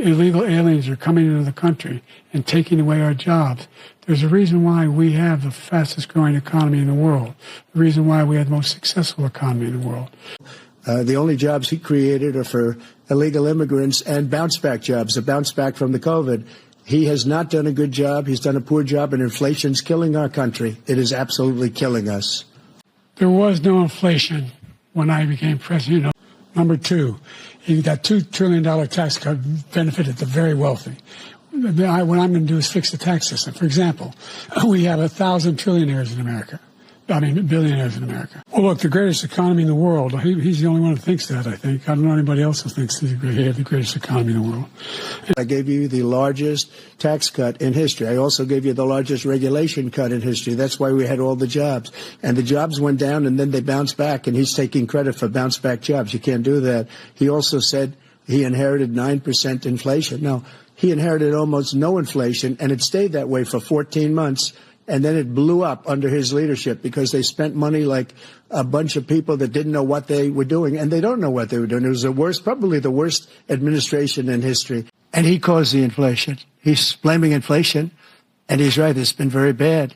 illegal aliens are coming into the country and taking away our jobs. There's a reason why we have the fastest growing economy in the world, the reason why we have the most successful economy in the world. The only jobs he created are for illegal immigrants and bounce-back jobs, a bounce-back from the COVID. He has not done a good job. He's done a poor job, and inflation's killing our country. It is absolutely killing us. There was no inflation when I became president. Number two, that $2 trillion tax cut benefited the very wealthy. What I'm going to do is fix the tax system. For example, we have 1,000 trillionaires in America. Billionaires in America. Well, look, the greatest economy in the world, he's the only one who thinks that, I think. I don't know anybody else who thinks we have the greatest economy in the world. I gave you the largest tax cut in history. I also gave you the largest regulation cut in history. That's why we had all the jobs. And the jobs went down, and then they bounced back, and he's taking credit for bounce-back jobs. You can't do that. He also said he inherited 9% inflation. No, he inherited almost no inflation, and it stayed that way for 14 months. And then it blew up under his leadership because they spent money like a bunch of people that didn't know what they were doing. And they don't know what they were doing. It was probably the worst administration in history. And he caused the inflation. He's blaming inflation. And he's right. It's been very bad.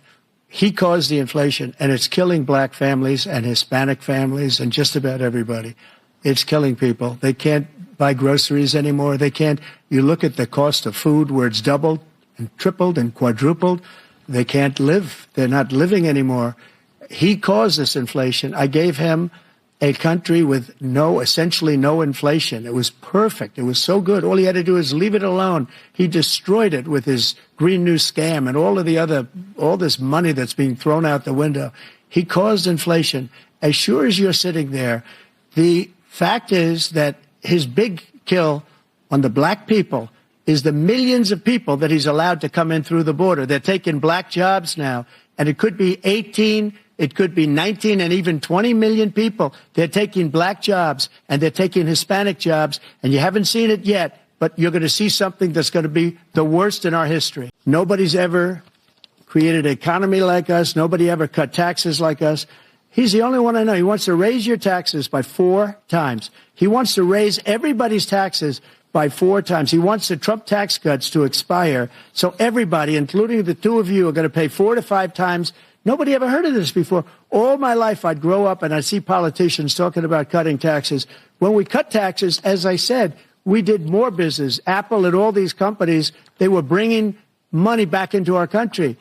He caused the inflation, and it's killing black families and Hispanic families and just about everybody. It's killing people. They can't buy groceries anymore. They can't. You look at the cost of food where it's doubled and tripled and quadrupled. They can't live. They're not living anymore. He caused this inflation. I gave him a country with essentially no inflation. It was perfect. It was so good. All he had to do is leave it alone. He destroyed it with his Green New scam and all this money that's being thrown out the window. He caused inflation. As sure as you're sitting there, the fact is that his big kill on the black people is the millions of people that he's allowed to come in through the border. They're taking black jobs now, and it could be 18, it could be 19, and even 20 million people. They're taking black jobs, and they're taking Hispanic jobs, and you haven't seen it yet, but you're going to see something that's going to be the worst in our history. Nobody's ever created an economy like us. Nobody ever cut taxes like us. He's the only one I know. He wants to raise your taxes by 4 times. He wants to raise everybody's taxes by 4 times. He wants the Trump tax cuts to expire, so everybody, including the two of you, are going to pay 4 to 5 times. Nobody ever heard of this before. All my life, I'd grow up and I'd see politicians talking about cutting taxes. When we cut taxes, as I said, we did more business. Apple and all these companies, they were bringing money back into our country.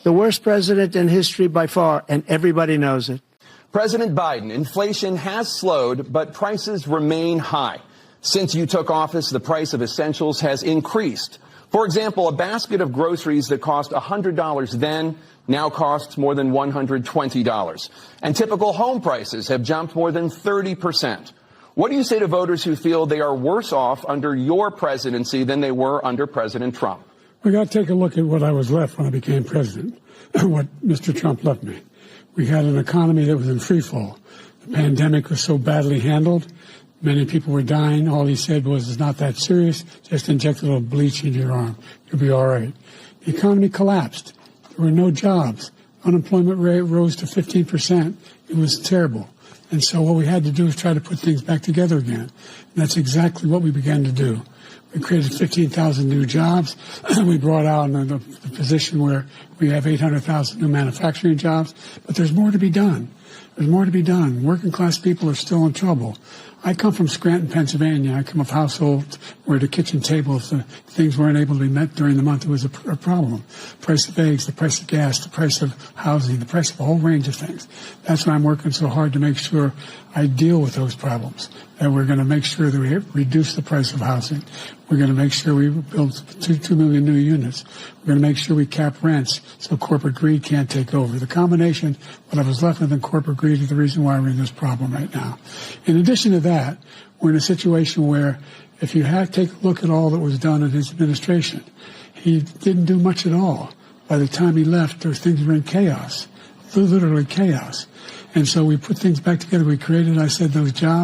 The worst president in history by far, and everybody knows it. President Biden, inflation has slowed, but prices remain high. Since you took office, the price of essentials has increased. For example, a basket of groceries that cost $100 then now costs more than $120. And typical home prices have jumped more than 30%. What do you say to voters who feel they are worse off under your presidency than they were under President Trump? We got to take a look at what I was left when I became president, what Mr. Trump left me. We had an economy that was in free fall. The pandemic was so badly handled. Many people were dying. All he said was, it's not that serious. Just inject a little bleach into your arm. You'll be all right. The economy collapsed. There were no jobs. Unemployment rate rose to 15%. It was terrible. And so what we had to do is try to put things back together again. And that's exactly what we began to do. We created 15,000 new jobs. We brought out the position where we have 800,000 new manufacturing jobs. But there's more to be done. There's more to be done. Working class people are still in trouble. I come from Scranton, Pennsylvania. I come of households where the kitchen tables, things weren't able to be met during the month. It was a problem. Price of eggs, the price of gas, the price of housing, the price of a whole range of things. That's why I'm working so hard to make sure I deal with those problems. And we're going to make sure that we reduce the price of housing. We're going to make sure we build 2 million new units. We're going to make sure we cap rents so corporate greed can't take over. The combination, what I was left with in corporate greed, is the reason why we're in this problem right now. In addition to that, we're in a situation where if you take a look at all that was done in his administration, he didn't do much at all. By the time he left, things were in chaos, literally chaos. And so we put things back together. We created, I said, those jobs.